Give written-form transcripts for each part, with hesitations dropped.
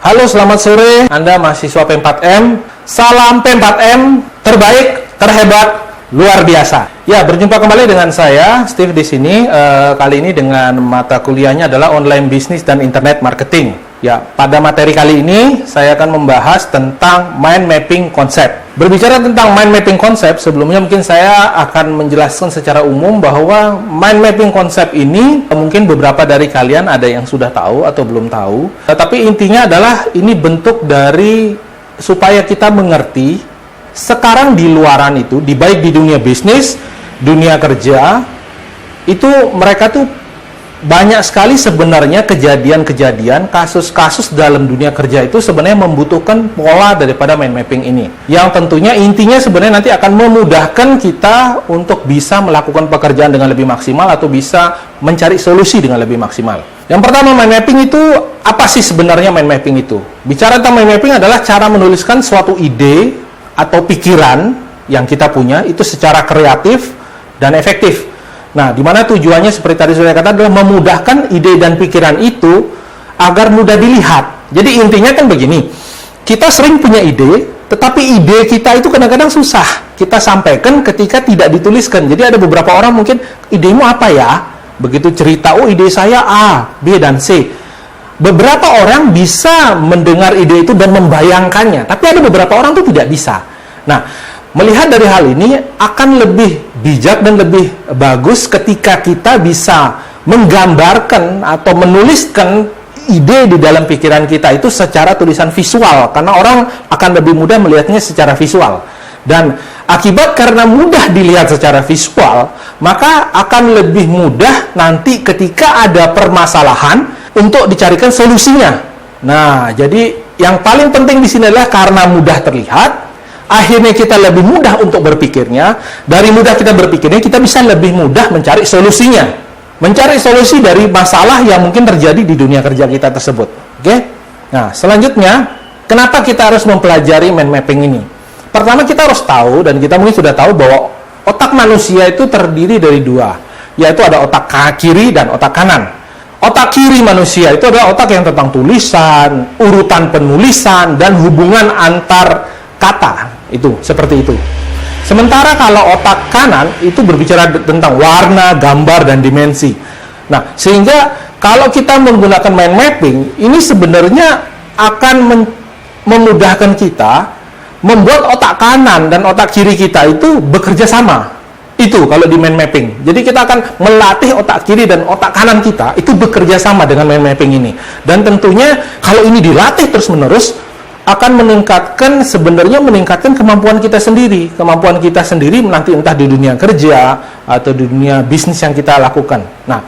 Halo, selamat sore. Anda mahasiswa P4M. Salam P4M, terbaik, terhebat, luar biasa. Ya, berjumpa kembali dengan saya, Steve di sini. Kali ini dengan mata kuliahnya adalah Online Business dan Internet Marketing. Ya, pada materi kali ini saya akan membahas tentang mind mapping konsep. Berbicara tentang mind mapping konsep, sebelumnya mungkin saya akan menjelaskan secara umum bahwa mind mapping konsep ini mungkin beberapa dari kalian ada yang sudah tahu atau belum tahu. Tapi intinya adalah ini bentuk dari supaya kita mengerti sekarang di luaran itu, baik di dunia bisnis, dunia kerja, itu mereka tuh banyak sekali sebenarnya kejadian-kejadian, kasus-kasus dalam dunia kerja itu sebenarnya membutuhkan pola daripada mind mapping ini. Yang tentunya intinya sebenarnya nanti akan memudahkan kita untuk bisa melakukan pekerjaan dengan lebih maksimal atau bisa mencari solusi dengan lebih maksimal. Yang pertama, mind mapping itu apa sih sebenarnya mind mapping itu? Bicara tentang mind mapping adalah cara menuliskan suatu ide atau pikiran yang kita punya itu secara kreatif dan efektif. Nah, di mana tujuannya seperti tadi saya katakan adalah memudahkan ide dan pikiran itu agar mudah dilihat. Jadi intinya kan begini, kita sering punya ide, tetapi ide kita itu kadang-kadang susah kita sampaikan ketika tidak dituliskan. Jadi ada beberapa orang mungkin, idemu apa ya? Begitu cerita, oh ide saya A, B, dan C. Beberapa orang bisa mendengar ide itu dan membayangkannya, tapi ada beberapa orang itu tidak bisa. Nah, melihat dari hal ini akan lebih bijak dan lebih bagus ketika kita bisa menggambarkan atau menuliskan ide di dalam pikiran kita itu secara tulisan visual, karena orang akan lebih mudah melihatnya secara visual. Dan akibat karena mudah dilihat secara visual, maka akan lebih mudah nanti ketika ada permasalahan untuk dicarikan solusinya. Nah, jadi yang paling penting di sini adalah karena mudah terlihat, akhirnya kita lebih mudah untuk berpikirnya. Dari mudah kita berpikirnya, kita bisa lebih mudah mencari solusinya. Mencari solusi dari masalah yang mungkin terjadi di dunia kerja kita tersebut. Oke? Nah, selanjutnya, kenapa kita harus mempelajari mind mapping ini? Pertama, kita harus tahu, dan kita mungkin sudah tahu bahwa otak manusia itu terdiri dari dua, yaitu ada otak kiri dan otak kanan. Otak kiri manusia itu adalah otak yang tentang tulisan, urutan penulisan, dan hubungan antar kata. Itu seperti itu. Sementara kalau otak kanan itu berbicara tentang warna, gambar, dan dimensi. Nah, sehingga kalau kita menggunakan mind mapping ini sebenarnya akan memudahkan kita membuat otak kanan dan otak kiri kita itu bekerja sama. Itu kalau di mind mapping. Jadi kita akan melatih otak kiri dan otak kanan kita itu bekerja sama dengan mind mapping ini. Dan tentunya kalau ini dilatih terus-menerus akan meningkatkan kemampuan kita sendiri nanti entah di dunia kerja atau di dunia bisnis yang kita lakukan. Nah,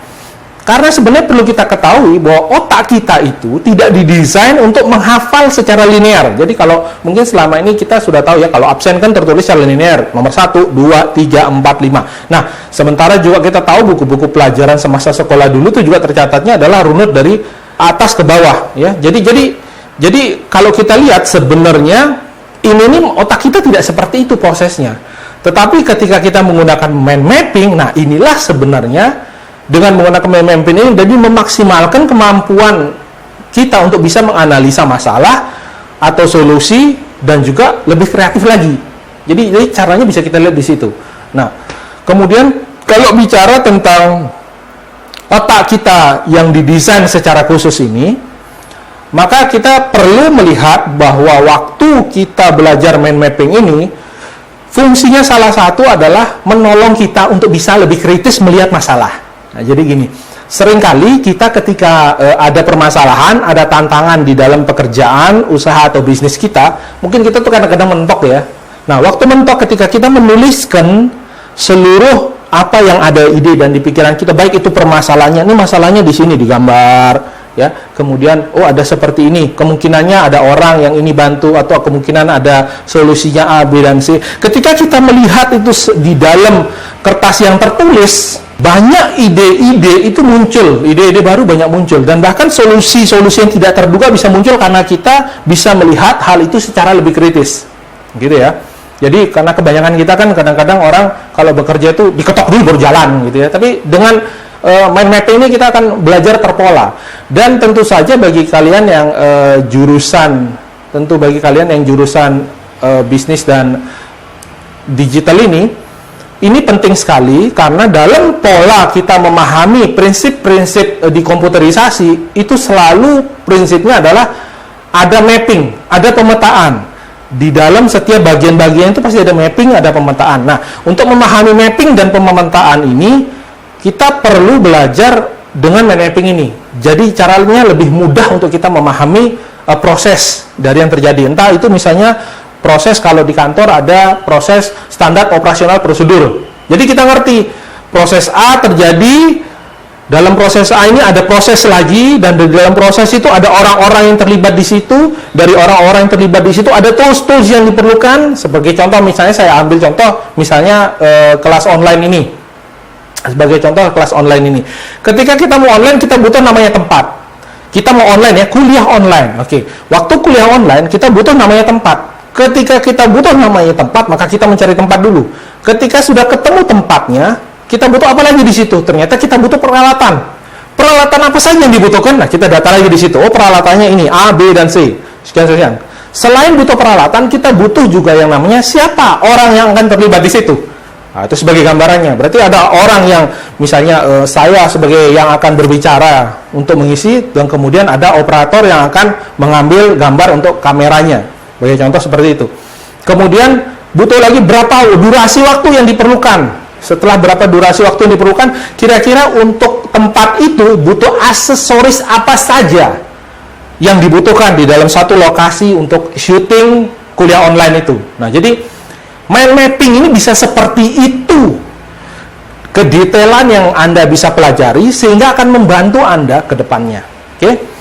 karena sebenarnya perlu kita ketahui bahwa otak kita itu tidak didesain untuk menghafal secara linear. Jadi kalau mungkin selama ini kita sudah tahu ya, kalau absen kan tertulis secara linear, nomor 1, 2, 3, 4, 5. Nah, sementara juga kita tahu buku-buku pelajaran semasa sekolah dulu itu juga tercatatnya adalah runut dari atas ke bawah ya. Jadi kalau kita lihat sebenarnya ini otak kita tidak seperti itu prosesnya. Tetapi ketika kita menggunakan mind mapping, nah inilah sebenarnya dengan menggunakan mind mapping ini jadi memaksimalkan kemampuan kita untuk bisa menganalisa masalah atau solusi dan juga lebih kreatif lagi. Jadi caranya bisa kita lihat di situ. Nah, kemudian kalau bicara tentang otak kita yang didesain secara khusus ini, maka kita perlu melihat bahwa waktu kita belajar mind mapping ini, fungsinya salah satu adalah menolong kita untuk bisa lebih kritis melihat masalah. Nah, jadi gini, seringkali kita ketika ada permasalahan, ada tantangan di dalam pekerjaan, usaha atau bisnis kita, mungkin kita tuh kadang-kadang mentok ya. Nah, waktu mentok ketika kita menuliskan seluruh apa yang ada ide dan di pikiran kita, baik itu permasalahannya, ini masalahnya di sini digambar, ya, kemudian oh ada seperti ini, kemungkinannya ada orang yang ini bantu atau kemungkinan ada solusinya A, B, dan C. Ketika kita melihat itu di dalam kertas yang tertulis, banyak ide-ide itu muncul, ide-ide baru banyak muncul, dan bahkan solusi-solusi yang tidak terduga bisa muncul karena kita bisa melihat hal itu secara lebih kritis, gitu ya. Jadi karena kebanyakan kita kan kadang-kadang orang kalau bekerja itu diketok dulu baru jalan gitu ya. Tapi dengan mind mapping ini kita akan belajar terpola. Dan tentu saja bagi kalian yang jurusan bisnis dan digital ini penting sekali, karena dalam pola kita memahami prinsip-prinsip di komputerisasi itu selalu prinsipnya adalah ada mapping, ada pemetaan. Di dalam setiap bagian-bagian itu pasti ada mapping, ada pemetaan. Nah, untuk memahami mapping dan pemetaan ini, kita perlu belajar dengan mapping ini. Jadi caranya lebih mudah untuk kita memahami proses dari yang terjadi. Entah itu misalnya proses kalau di kantor ada proses standar operasional prosedur. Jadi kita ngerti proses A terjadi, dalam proses A ini ada proses lagi, dan di dalam proses itu ada orang-orang yang terlibat di situ. Dari orang-orang yang terlibat di situ ada tools-tools yang diperlukan. Sebagai contoh, misalnya saya ambil contoh, misalnya kelas online ini. Sebagai contoh kelas online ini. Ketika kita mau online, kita butuh namanya tempat. Kita mau online ya, kuliah online. Oke. Waktu kuliah online, kita butuh namanya tempat. Ketika kita butuh namanya tempat, maka kita mencari tempat dulu. Ketika sudah ketemu tempatnya, kita butuh apa lagi di situ? Ternyata kita butuh peralatan. Peralatan apa saja yang dibutuhkan? Nah, kita data lagi di situ. Oh, peralatannya ini A, B, dan C. Sekian. Selain butuh peralatan, kita butuh juga yang namanya siapa orang yang akan terlibat di situ. Nah, itu sebagai gambarannya. Berarti ada orang yang misalnya saya sebagai yang akan berbicara untuk mengisi, dan kemudian ada operator yang akan mengambil gambar untuk kameranya. Sebagai contoh seperti itu. Kemudian butuh lagi berapa durasi waktu yang diperlukan. Setelah berapa durasi waktu yang diperlukan, kira-kira untuk tempat itu butuh aksesoris apa saja yang dibutuhkan di dalam satu lokasi untuk syuting kuliah online itu. Nah, jadi mind mapping ini bisa seperti itu. Kedetailan yang Anda bisa pelajari sehingga akan membantu Anda ke depannya. Oke?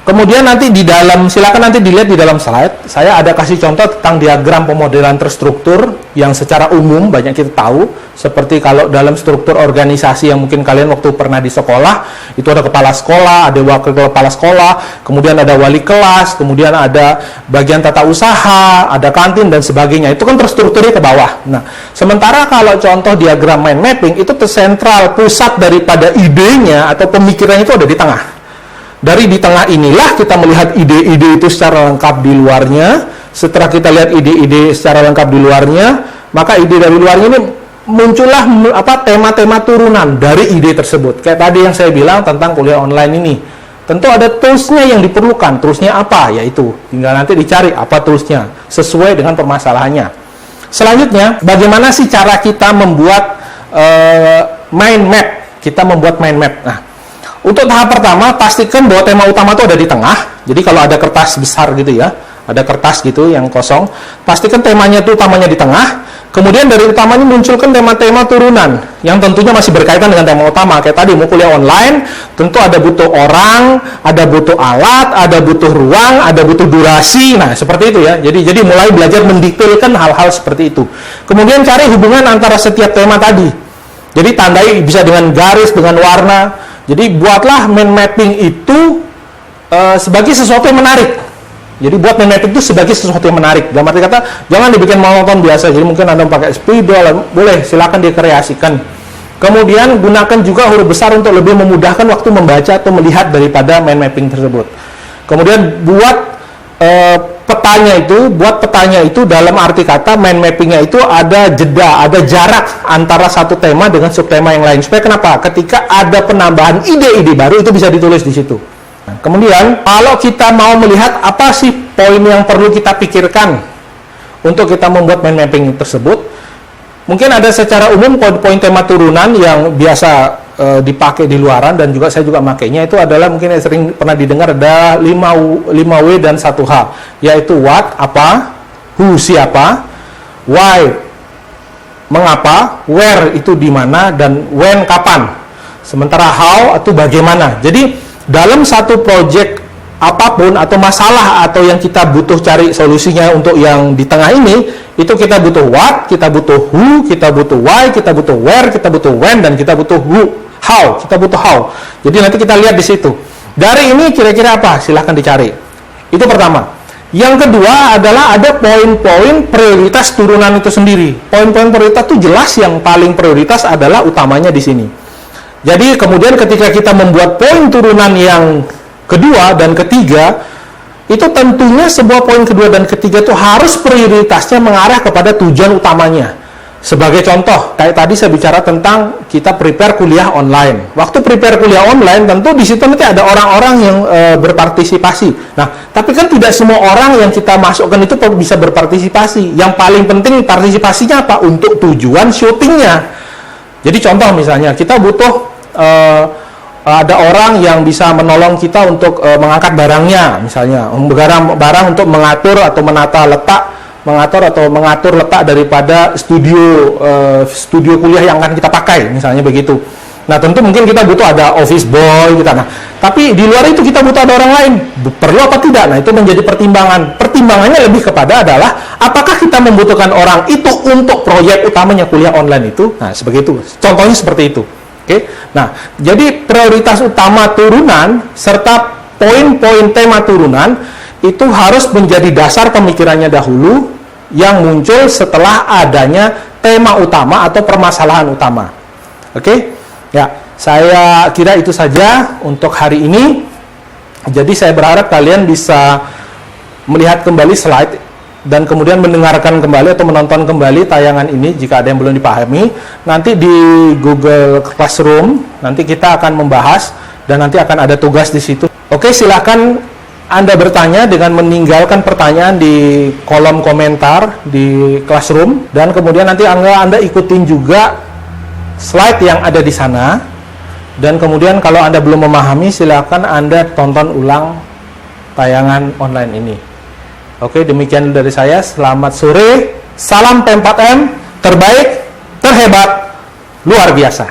Kemudian nanti di dalam, silakan nanti dilihat di dalam slide, saya ada kasih contoh tentang diagram pemodelan terstruktur yang secara umum banyak kita tahu, seperti kalau dalam struktur organisasi yang mungkin kalian waktu pernah di sekolah, itu ada kepala sekolah, ada wakil kepala sekolah, kemudian ada wali kelas, kemudian ada bagian tata usaha, ada kantin dan sebagainya. Itu kan terstrukturnya ke bawah. Nah, sementara kalau contoh diagram mind mapping itu tersentral, pusat daripada idenya atau pemikirannya itu ada di tengah. Dari di tengah inilah kita melihat ide-ide itu secara lengkap di luarnya. Setelah kita lihat ide-ide secara lengkap di luarnya, maka ide dari luarnya ini muncullah tema-tema turunan dari ide tersebut. Kayak tadi yang saya bilang tentang kuliah online ini. Tentu ada toolsnya yang diperlukan. Toolsnya apa? Yaitu tinggal nanti dicari apa toolsnya sesuai dengan permasalahannya. Selanjutnya, bagaimana sih cara kita membuat mind map? Kita membuat mind map. Nah, untuk tahap pertama, pastikan bahwa tema utama itu ada di tengah. Jadi kalau ada kertas besar gitu ya, ada kertas gitu yang kosong, pastikan temanya itu utamanya di tengah. Kemudian dari utama ini munculkan tema-tema turunan yang tentunya masih berkaitan dengan tema utama. Kayak tadi mau kuliah online, tentu ada butuh orang, ada butuh alat, ada butuh ruang, ada butuh durasi. Nah, seperti itu ya. Jadi mulai belajar mendetailkan hal-hal seperti itu. Kemudian cari hubungan antara setiap tema tadi. Jadi tandai bisa dengan garis, dengan warna. Jadi buatlah mind mapping itu sebagai sesuatu yang menarik. Jadi buat mind mapping itu sebagai sesuatu yang menarik. Dalam arti kata, jangan dibikin monoton biasa. Jadi mungkin Anda pakai spidol, boleh, silakan dikreasikan. Kemudian gunakan juga huruf besar untuk lebih memudahkan waktu membaca atau melihat daripada mind mapping tersebut. Kemudian buat petanya itu dalam arti kata mind mappingnya itu ada jeda, ada jarak antara satu tema dengan subtema yang lain. Supaya kenapa? Ketika ada penambahan ide-ide baru itu bisa ditulis di situ. Nah, kemudian kalau kita mau melihat apa sih poin yang perlu kita pikirkan untuk kita membuat mind mapping tersebut, mungkin ada secara umum poin-poin tema turunan yang biasa dipakai di luaran dan juga saya juga makainya itu adalah mungkin yang sering pernah didengar ada 5W dan 1H, yaitu what, apa, who, siapa, why, mengapa, where, itu di mana, dan when, kapan. Sementara how, itu bagaimana. Jadi dalam satu project apapun atau masalah atau yang kita butuh cari solusinya untuk yang di tengah ini, itu kita butuh what, kita butuh who, kita butuh why, kita butuh where, kita butuh when, dan kita butuh how, kita butuh how. Jadi nanti kita lihat di situ. Dari ini kira-kira apa? Silahkan dicari. Itu pertama. Yang kedua adalah ada poin-poin prioritas turunan itu sendiri. Poin-poin prioritas itu jelas yang paling prioritas adalah utamanya di sini. Jadi kemudian ketika kita membuat poin turunan yang kedua dan ketiga, itu tentunya sebuah poin kedua dan ketiga itu harus prioritasnya mengarah kepada tujuan utamanya. Sebagai contoh, kayak tadi saya bicara tentang kita prepare kuliah online. Waktu prepare kuliah online, tentu di situ nanti ada orang-orang yang berpartisipasi. Nah, tapi kan tidak semua orang yang kita masukkan itu bisa berpartisipasi. Yang paling penting partisipasinya apa? Untuk tujuan syutingnya. Jadi contoh misalnya, kita butuh ada orang yang bisa menolong kita untuk mengangkat barangnya, misalnya barang untuk mengatur atau menata letak, mengatur letak daripada studio kuliah yang akan kita pakai, misalnya begitu. Nah, tentu mungkin kita butuh ada office boy kita. Nah, tapi di luar itu kita butuh ada orang lain. Perlu apa tidak? Nah, itu menjadi pertimbangan. Pertimbangannya lebih kepada adalah apakah kita membutuhkan orang itu untuk proyek utamanya kuliah online itu? Nah, seperti itu. Contohnya seperti itu. Oke. Nah, jadi prioritas utama turunan serta poin-poin tema turunan itu harus menjadi dasar pemikirannya dahulu yang muncul setelah adanya tema utama atau permasalahan utama. Oke? Ya, saya kira itu saja untuk hari ini. Jadi saya berharap kalian bisa melihat kembali slide dan kemudian mendengarkan kembali atau menonton kembali tayangan ini jika ada yang belum dipahami. Nanti di Google Classroom nanti kita akan membahas dan nanti akan ada tugas di situ. Oke, silakan Anda bertanya dengan meninggalkan pertanyaan di kolom komentar di Classroom, dan kemudian nanti Anda ikutin juga slide yang ada di sana, dan kemudian kalau Anda belum memahami silakan Anda tonton ulang tayangan online ini. Oke, demikian dari saya. Selamat sore. Salam P4M, terbaik, terhebat, luar biasa.